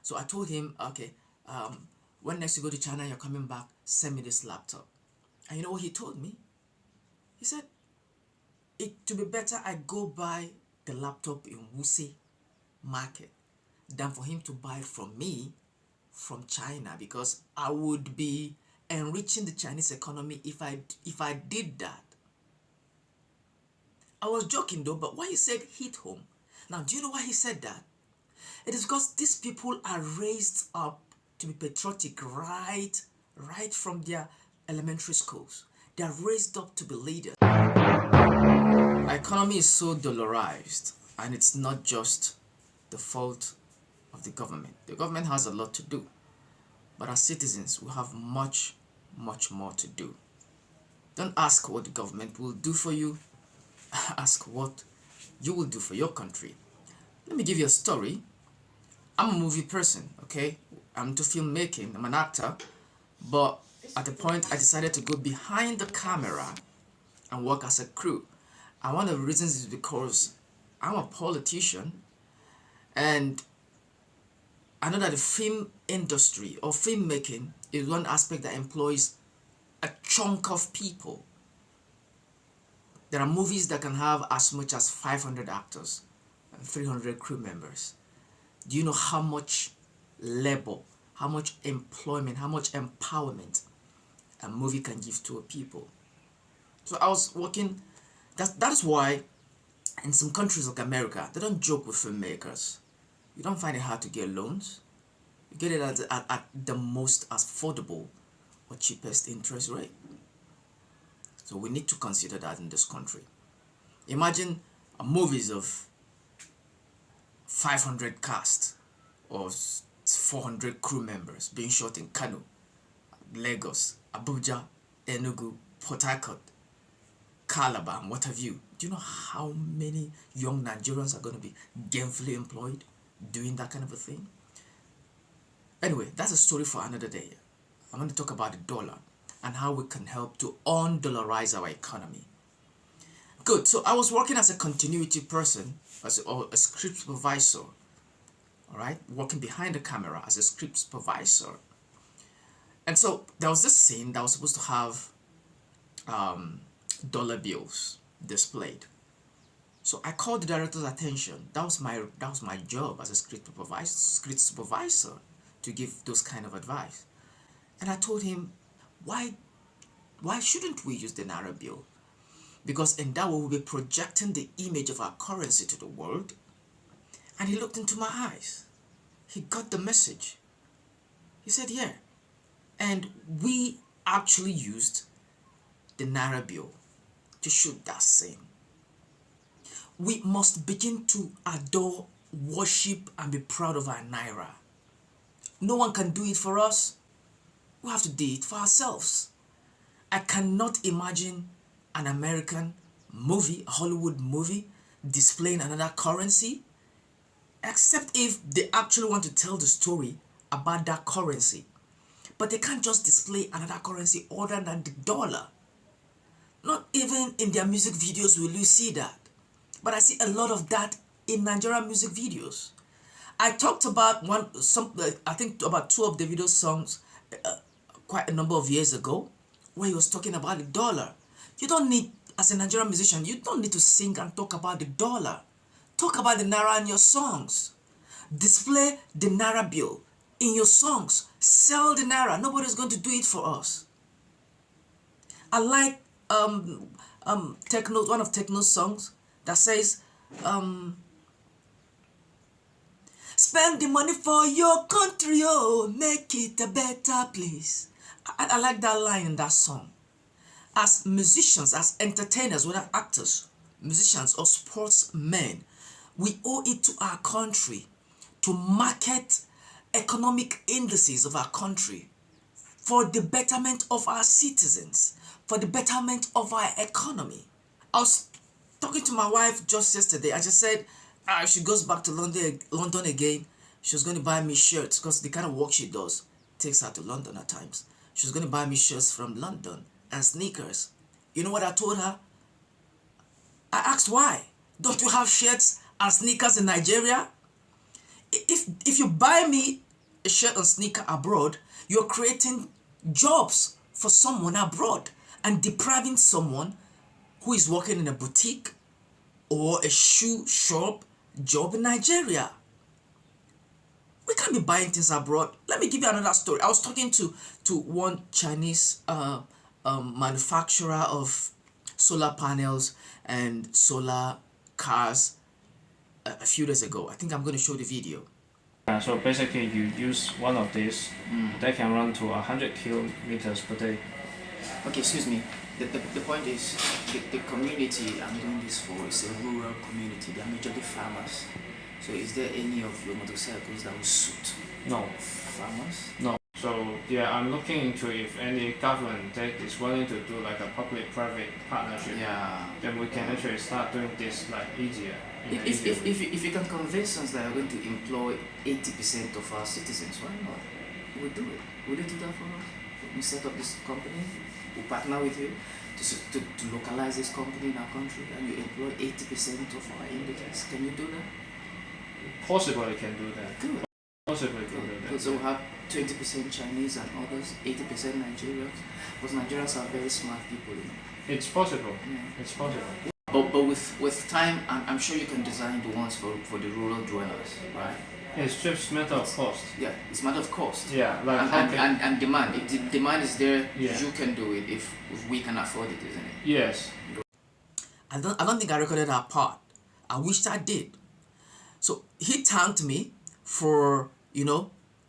So I told him, okay, when next you go to China, you're coming back, send me this laptop. And you know what he told me? He said, it to be better I go buy the laptop in Wuse market than for him to buy it from me from China, because I would be enriching the Chinese economy if I did that. I was joking though, but what he said hit home. Now, do you know why he said that? It is because these people are raised up to be patriotic right from their elementary schools. They are raised up to be leaders. Our economy is so dollarized, and it's not just the fault of the government. The government has a lot to do, but as citizens, we have much more to do. Don't ask what the government will do for you. Ask what you will do for your country. Let me give you a story. I'm a movie person, okay? I'm into filmmaking, I'm an actor, but at a point I decided to go behind the camera and work as a crew. And one of the reasons is because I'm a politician, and I know that the film industry or filmmaking is one aspect that employs a chunk of people. There are movies that can have as much as 500 actors and 300 crew members. Do you know how much labor, how much employment, how much empowerment a movie can give to a people? So I was working, that's why in some countries like America, they don't joke with filmmakers. You don't find it hard to get loans. You get it at the most affordable or cheapest interest rate. So we need to consider that in this country. Imagine movies of 500 cast or 400 crew members being shot in Kano, Lagos, Abuja, Enugu, Port Harcourt, Calabar, and what have you. Do you know how many young Nigerians are going to be gainfully employed doing that kind of a thing? Anyway, that's a story for another day. I'm going to talk about the dollar and how we can help to un-dollarize our economy. Good, so I was working as a continuity person, or a script supervisor, all right, working behind the camera as a script supervisor. And so there was this scene that was supposed to have dollar bills displayed. So I called the director's attention. That was my job as a script supervisor, to give those kind of advice. And I told him, why shouldn't we use the Naira bill? Because in that way we'll be projecting the image of our currency to the world. And he looked into my eyes. He got the message. He said, yeah. And we actually used the Naira bill to shoot that scene. We must begin to adore, worship, and be proud of our Naira. No one can do it for us. We have to do it for ourselves. I cannot imagine an American movie, a Hollywood movie, displaying another currency, except if they actually want to tell the story about that currency. But they can't just display another currency other than the dollar. Not even in their music videos will you see that. But I see a lot of that in Nigerian music videos. I talked about I think about two of Davido's songs quite a number of years ago, where he was talking about the dollar. You don't need, as a Nigerian musician, you don't need to sing and talk about the dollar. Talk about the Naira in your songs. Display the Naira bill in your songs. Sell the Naira. Nobody's going to do it for us. I like one of Techno's songs that says, spend the money for your country, oh, make it a better place. I like that line in that song. As musicians, as entertainers, whether actors, musicians, or sportsmen, we owe it to our country to market economic indices of our country for the betterment of our citizens, for the betterment of our economy. I was talking to my wife just yesterday. I just said, if she goes back to London again, she was going to buy me shirts, because the kind of work she does takes her to London at times. She was going to buy me shirts from London and sneakers. You know what I told her? I asked why. Don't you have shirts and sneakers in Nigeria? If you buy me a shirt and sneaker abroad, you're creating jobs for someone abroad and depriving someone who is working in a boutique or a shoe shop job in Nigeria. We can't be buying things abroad. Let me give you another story. I was talking to one Chinese manufacturer of solar panels and solar cars a few days ago. I think I'm going to show the video. So basically you use one of these, they can run to 100 kilometers per day. Okay, excuse me. The point is, the community I'm doing this for is a rural community. They are majorly farmers. So is there any of your motorcycles that will suit No. farmers? No. So yeah, I'm looking into if any government that is willing to do like a public-private partnership. Yeah. Then we can actually start doing this like easier. If you can convince us that you're going to employ 80% of our citizens, why not? We'll do it. Will you do that for us? We set up this company, we'll partner with you to localize this company in our country, and you employ 80% of our indigents. Can you do that? Possibly can do that. Good. Possibly can do that. So we'll have 20% Chinese and others, 80% Nigerians, because Nigerians are very smart people. You know? It's possible. Yeah. It's possible. But with time, I'm sure you can design the ones for the rural dwellers, right? It's just matter of cost. Yeah, it's matter of cost. Yeah, like and demand. If the demand is there, yeah, you can do it if we can afford it, isn't it? Yes. I don't think I recorded that part. I wished I did. So he thanked me for,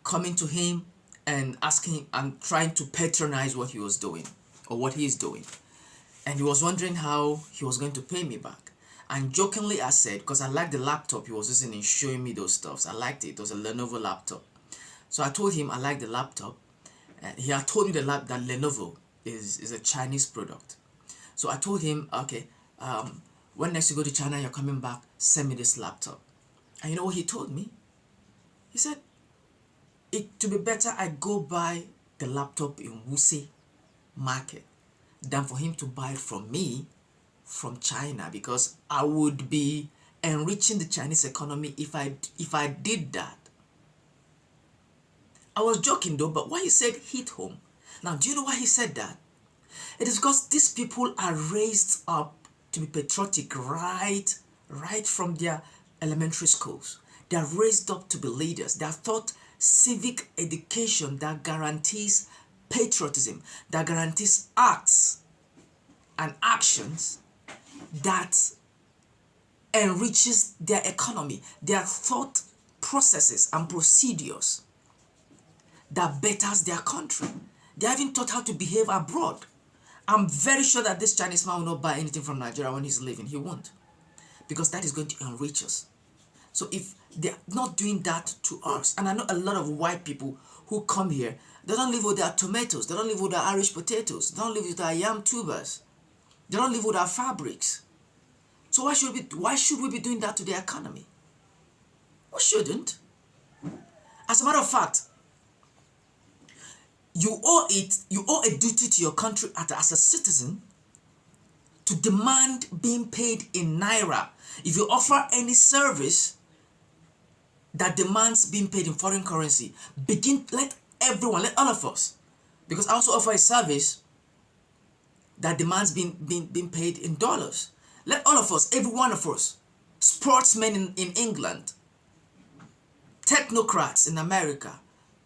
coming to him and asking and trying to patronize what he was doing or what he is doing. And he was wondering how he was going to pay me back. And jokingly I said, because I liked the laptop he was using in showing me those stuffs. I liked it. It was a Lenovo laptop. So I told him I liked the laptop. And he had told me that Lenovo is a Chinese product. So I told him, okay, when next you go to China, you're coming back, send me this laptop. And you know what he told me? He said, it to be better I go buy the laptop in Wuse market than for him to buy it from me from China, because I would be enriching the Chinese economy if I did that. I was joking though, but why he said hit home. Now, do you know why he said that? It is because these people are raised up to be patriotic right from their elementary schools. They are raised up to be leaders. They are taught civic education that guarantees patriotism, that guarantees acts and actions that enriches their economy. They are taught processes and procedures that betters their country. They are even taught how to behave abroad. I'm very sure that this Chinese man will not buy anything from Nigeria when he's leaving. He won't. Because that is going to enrich us. So if they're not doing that to us, and I know a lot of white people who come here, they don't live with their tomatoes, they don't live with their Irish potatoes, they don't live with their yam tubers, they don't live with our fabrics. So why should we be doing that to the economy? We shouldn't. As a matter of fact, you owe a duty to your country as a citizen to demand being paid in Naira. If you offer any service that demands being paid in foreign currency, let all of us, because I also offer a service that demands being paid in dollars. Let all of us, every one of us, sportsmen in England, technocrats in America,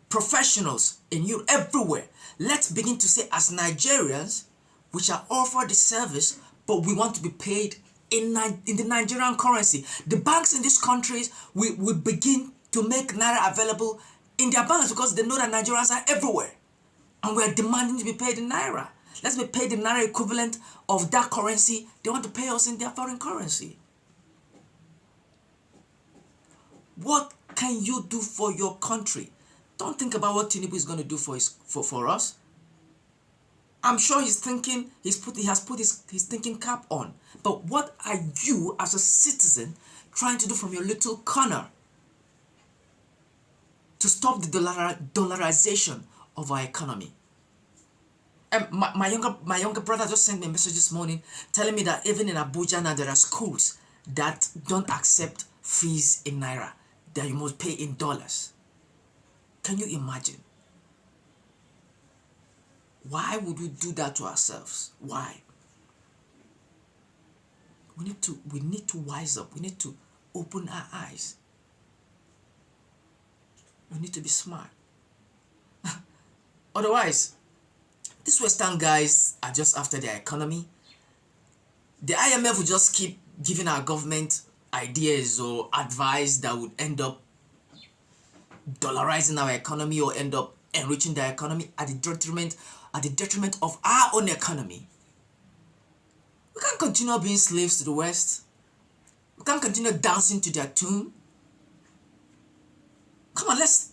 professionals in Europe, everywhere, let's begin to say, as Nigerians, we shall offer the service, but we want to be paid in the Nigerian currency. The banks in these countries will begin to make Naira available in their banks because they know that Nigerians are everywhere. And we are demanding to be paid in Naira. Let's be paid in Naira equivalent of that currency. They want to pay us in their foreign currency. What can you do for your country? Don't think about what Tinubu is going to do for us. I'm sure he's thinking, he has put his thinking cap on. But what are you as a citizen trying to do from your little corner to stop the dollarization of our economy? And my younger brother just sent me a message this morning telling me that even in Abuja now there are schools that don't accept fees in Naira, that you must pay in dollars. Can you imagine? Why would we do that to ourselves? Why? We need to wise up. We need to open our eyes. We need to be smart. Otherwise, these Western guys are just after their economy. The IMF will just keep giving our government ideas or advice that would end up dollarizing our economy or end up enriching the economy at the detriment of our own economy. We can't continue being slaves to the West. We can't continue dancing to their tune. Come on, let's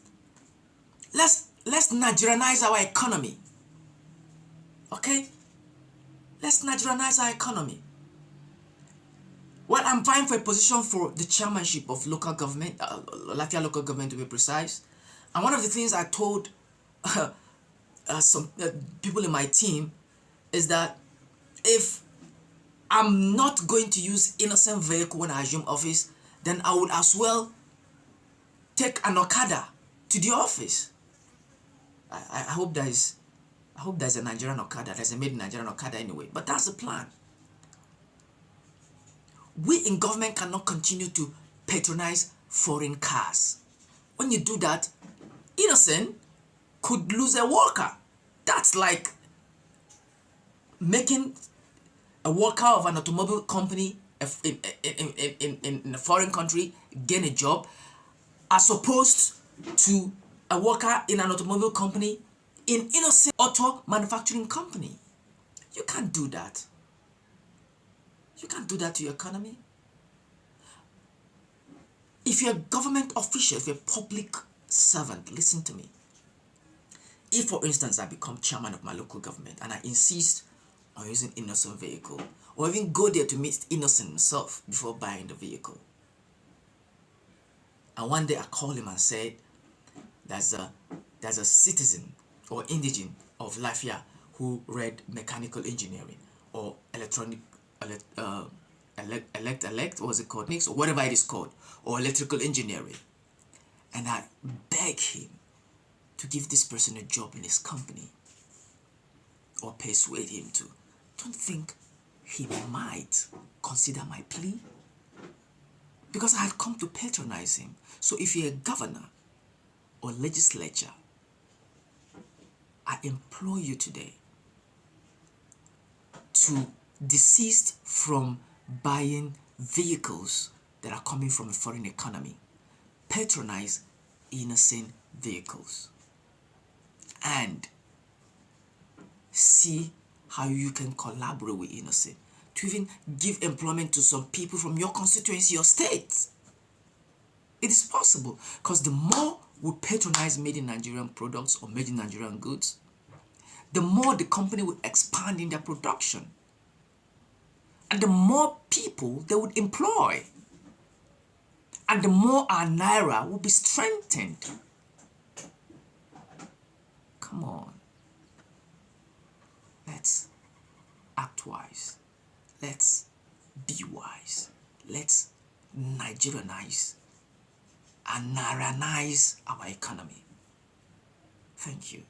Nigerianize our economy. Okay? Let's Nigerianize our economy. Well, I'm vying for a position for the chairmanship of local government, Lafia local government to be precise. And one of the things I told some people in my team is that if I'm not going to use innocent vehicle when I assume office, then I would as well take an Okada to the office. I hope there's a Nigerian Okada. There's a made in Nigerian Okada anyway. But that's the plan. We in government cannot continue to patronize foreign cars. When you do that, innocent could lose a worker. That's like making a worker of an automobile company in a foreign country gain a job, as opposed to a worker in an automobile company in innocent auto manufacturing company. You can't do that. You can't do that to your economy. If you're a government official, if you're a public servant, listen to me. If, for instance, I become chairman of my local government and I insist on using innocent vehicle, or even go there to meet innocent himself before buying the vehicle, and one day I call him and said, there's a citizen or indigene of Lafia who read mechanical engineering or electronic what was it called, or whatever it is called, or electrical engineering, and I beg him to give this person a job in his company or persuade him to. Don't think he might consider my plea, because I had come to patronize him. So if you're a governor or legislature, I implore you today to desist from buying vehicles that are coming from a foreign economy. Patronize innocent vehicles and see how you can collaborate with innocent to even give employment to some people from your constituency, your state. It is possible, because the more we patronize made in Nigerian products or made in Nigerian goods, the more the company will expand in their production, and the more people they would employ, and the more our naira will be strengthened. Come on. Let's act wise. Let's be wise. Let's Nigerianize and Nairanize our economy. Thank you.